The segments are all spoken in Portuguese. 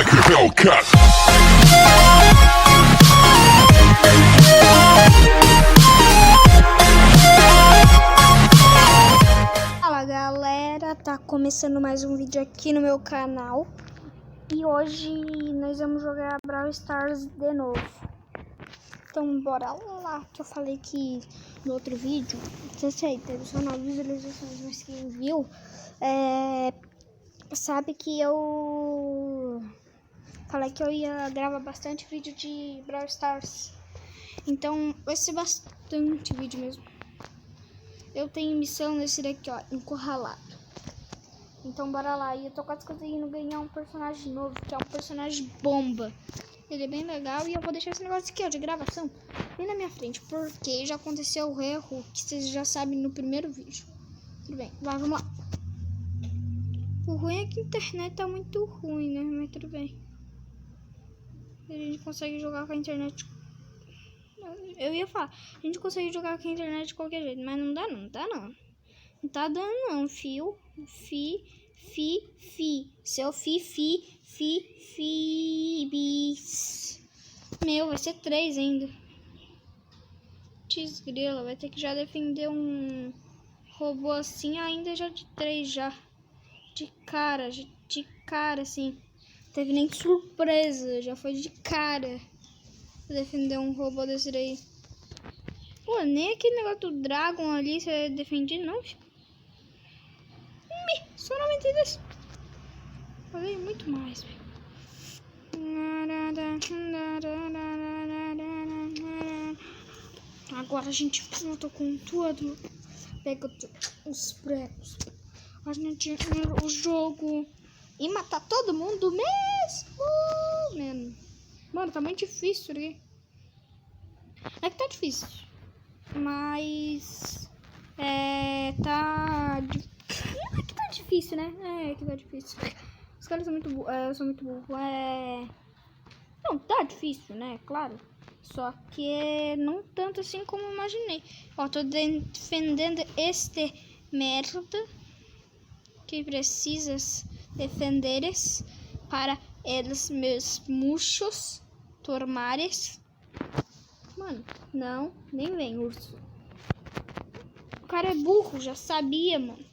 like a Hellcat. Fala galera, tá começando mais um vídeo aqui no meu canal. E hoje nós vamos jogar Brawl Stars de novo. Então bora lá, que eu falei que no outro vídeo, não sei, teve só 9 visualizações, mas quem viu, sabe que eu falei que eu ia gravar bastante vídeo de Brawl Stars. Então vai ser bastante vídeo mesmo. Eu tenho missão nesse daqui, ó, encurralado. Então bora lá. E eu tô quase conseguindo ganhar um personagem novo, que é um personagem bomba. Ele é bem legal e eu vou deixar esse negócio aqui, ó, de gravação bem na minha frente, porque já aconteceu o erro que vocês já sabem no primeiro vídeo. Tudo bem, vamos lá. O ruim é que a internet tá muito ruim, né? Mas tudo bem. A gente consegue jogar com a internet. Eu ia falar, a gente consegue jogar com a internet de qualquer jeito, mas não dá não, tá não. Não tá dando não, fio. Seu bis. Meu, vai ser 3 ainda. Desgrila, vai ter que já defender um robô assim, ainda já de 3 já. De cara assim. Teve nem surpresa, já foi de cara. Defender um robô desse daí. Pô, nem aquele negócio do Dragon ali você defendia não, filho. Só 92. Falei muito mais, velho. Agora a gente volta com tudo. Pega os pregos. A gente entra o jogo e matar todo mundo mesmo. Mano, tá muito difícil aqui. É que tá difícil. Mas tá difícil, né? É que tá difícil. Os caras são muito burros. Eu sou muito burro. Não, tá difícil, né? Claro. Só que não tanto assim como eu imaginei. Ó, tô defendendo este merda que precisas defenderes para eles meus murchos tormares. Mano, não, nem vem, urso. O cara é burro, já sabia, mano.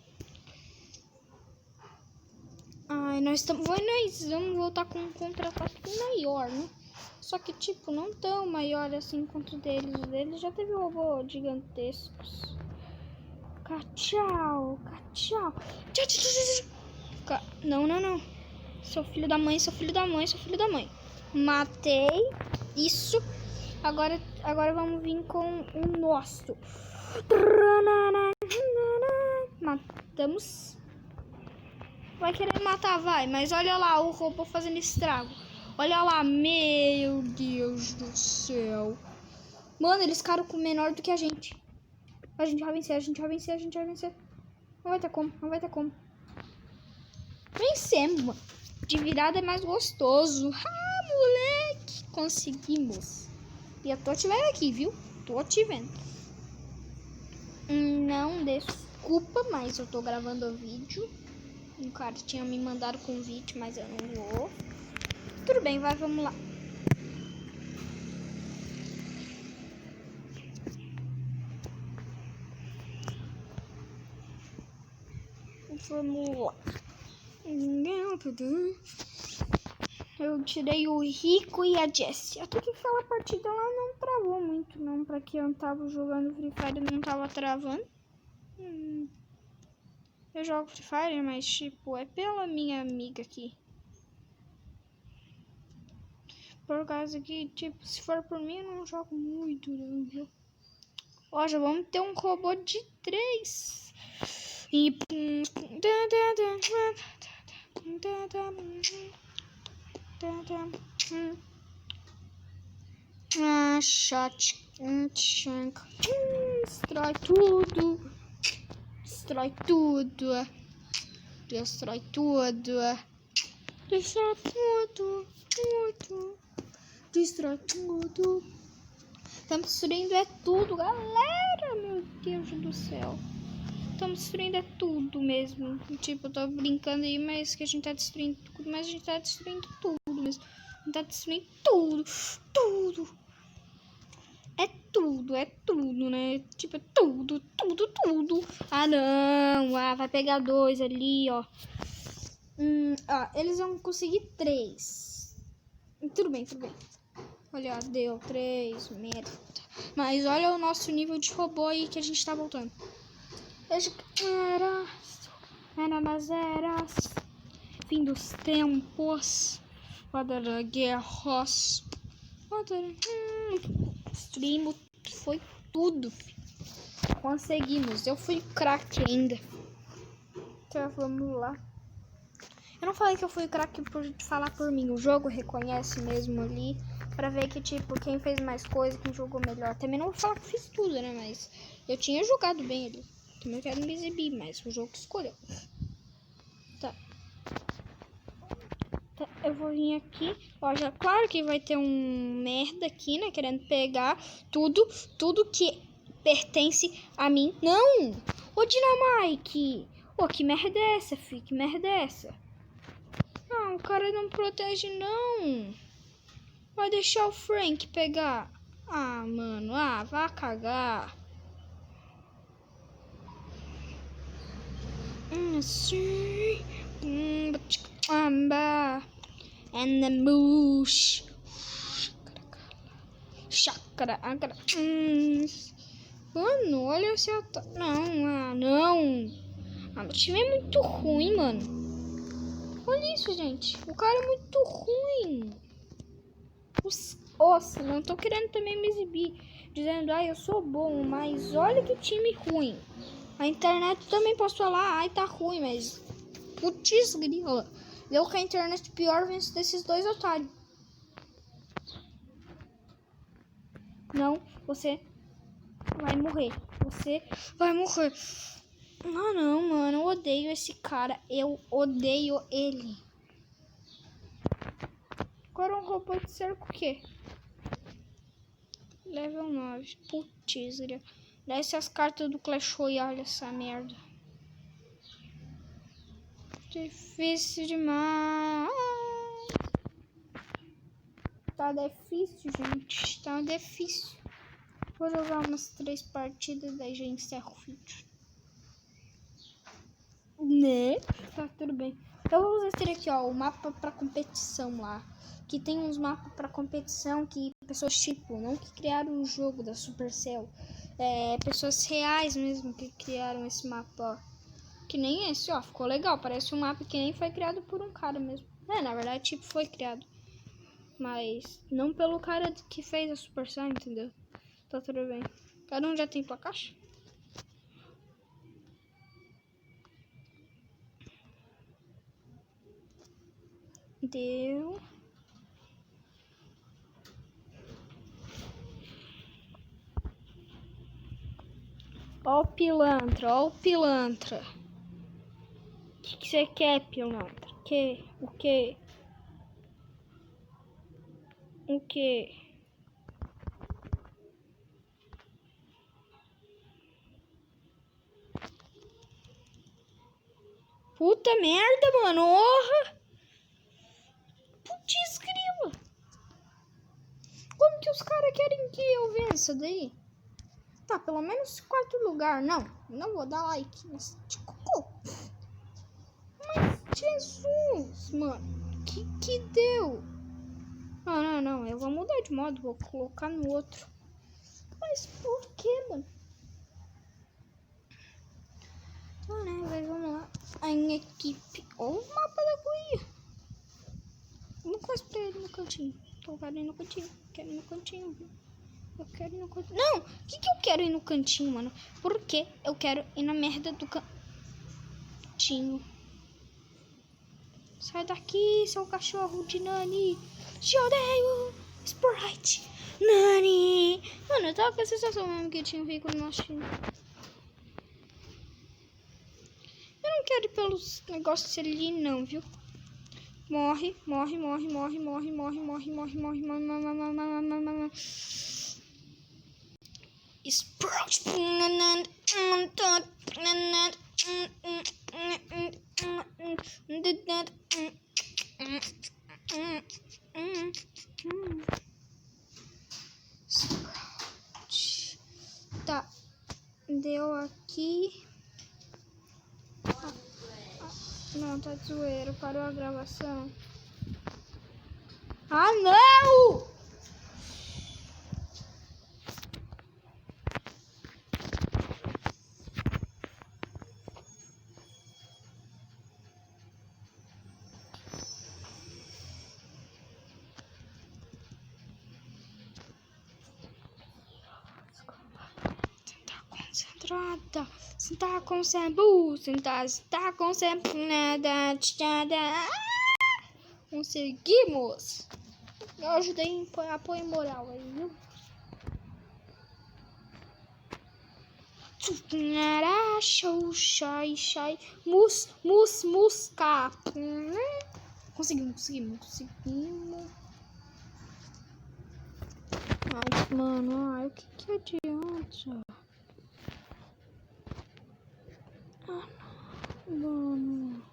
Ai, nós vamos voltar com um contra-ataque maior, né? Só que, tipo, não tão maior assim quanto o deles. O deles já teve robô gigantescos. Tchau. Não. Seu filho da mãe. Matei. Isso. Agora vamos vir com o nosso. Matamos. Vai querer matar, vai. Mas olha lá o robô fazendo estrago. Olha lá, meu Deus do céu. Mano, eles ficaram com menor do que a gente. A gente vai vencer. Não vai ter como. Vencemos, mano. De virada é mais gostoso. Ah, moleque. Conseguimos. E eu tô te vendo aqui, viu? Tô te vendo. Não, desculpa, mas eu tô gravando o vídeo. O cara tinha me mandado convite, mas eu não vou. Tudo bem, vamos lá. Vamos lá. Eu tirei o Rico e a Jessie. Até que aquela partida lá não travou muito, não. Pra quem eu tava jogando Free Fire não tava travando. Eu jogo Free Fire, mas tipo, é pela minha amiga aqui. Por causa que, tipo, se for por mim, eu não jogo muito, não, viu? Ó, já vamos ter um robô de 3. E... shot. Destrói tudo. Destrói tudo. Estamos destruindo tudo, galera. Meu Deus do céu. Estamos destruindo tudo mesmo. Tipo, eu tô brincando aí, mas que a gente tá destruindo tudo. Mas a gente tá destruindo tudo. tudo mesmo. Tá destruindo tudo. Tudo. É tudo, né? Tipo, é tudo. Ah, não. Ah, vai pegar 2 ali, ó. Eles vão conseguir 3. Tudo bem. Olha, deu 3, merda. Mas olha o nosso nível de robô aí que a gente tá voltando. Era nas eras. Fim dos tempos. Guarda guerras. Destruímos. Foi tudo. Conseguimos. Eu fui craque ainda. Então vamos lá. Eu não falei que eu fui craque por falar por mim. O jogo reconhece mesmo ali. Pra ver que, tipo, quem fez mais coisa, quem jogou melhor. Também não vou falar que fiz tudo, né? Mas eu tinha jogado bem ali. Também quero me exibir, mas o jogo escolheu. Tá. Eu vou vir aqui. Ó, já claro que vai ter um merda aqui, né? Querendo pegar tudo que pertence a mim. Não! Ô, Dynamite! Ô, que merda é essa, fi? Que merda é essa? Não, o cara não protege, não. Vai deixar o Frank pegar. Ah, mano. Ah, vá cagar. Sim. And the moosh. Chakra. Mano, olha esse ataque. Não. Meu time é muito ruim, mano. Olha isso, gente. O cara é muito ruim. Nossa, não tô querendo também me exibir. Dizendo, eu sou bom. Mas olha que time ruim. A internet também posso falar, tá ruim, mas... Putz, grila. Deu que a internet pior vence desses 2 otários. Não, você vai morrer. Você vai morrer. Não, mano. Eu odeio esse cara. Eu odeio ele. Agora um robô de cerco o quê? Level 9. Putz, grila. Desce as cartas do Clash Royale, essa merda. Difícil demais. Tá difícil, gente. Tá difícil. Vou jogar umas 3 partidas, daí já encerro o vídeo. Né? Tá, tudo bem. Eu vou usar esse aqui, ó, o mapa pra competição lá. Que tem uns mapas pra competição que pessoas, tipo, não que criaram o jogo da Supercell. Pessoas reais mesmo que criaram esse mapa, ó. Que nem esse, ó. Ficou legal. Parece um mapa que nem foi criado por um cara mesmo. Na verdade, tipo, foi criado. Mas não pelo cara que fez a Supercell, entendeu? Tá tudo bem. Cada um já tem tua caixa? Deu. Ó o pilantra, ó o pilantra. O que você quer, pilantra? O quê? Puta merda, mano. Orra! Putz, grila. Como que os caras querem que eu vença daí? Tá, pelo menos 4º lugar. Não vou dar like nesse cocô. Mas, Jesus, mano. Que deu? Não. Eu vou mudar de modo. Vou colocar no outro. Mas por que, mano? Né? Vamos lá. Em equipe. Ó o mapa da Guia. Vamos cosplayar ele no cantinho. Eu quero ir no cantinho. Eu quero ir no cantinho. Não! O que eu quero ir no cantinho, mano? Por que eu quero ir na merda do cantinho? Sai daqui, seu cachorro de Nani. Te odeio, Sprite. Nani. Mano, eu tava com a sensação mesmo que tinha um veículo no nosso time. Eu não quero ir pelos negócios ali, não, viu? Morre. Sprout. Não, tá de zoeira. Parou a gravação. Ah, não! Concentrada, sentar com sembu, sentar com nada, conseguimos! Eu ajudei em apoio moral aí, viu? Show, shai, musca. Conseguimos. Ai, mano, o que adianta? Mano.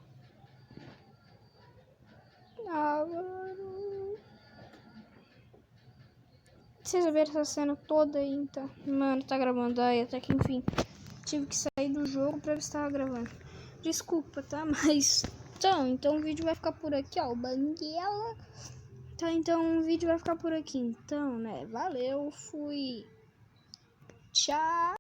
Mano. Vocês viram essa cena toda aí, então? Mano, tá gravando aí, até que enfim. Tive que sair do jogo pra ver se tava gravando. Desculpa, tá? Mas... Então o vídeo vai ficar por aqui, ó. O Banguela. Tá, então o vídeo vai ficar por aqui. Então, né? Valeu, fui. Tchau.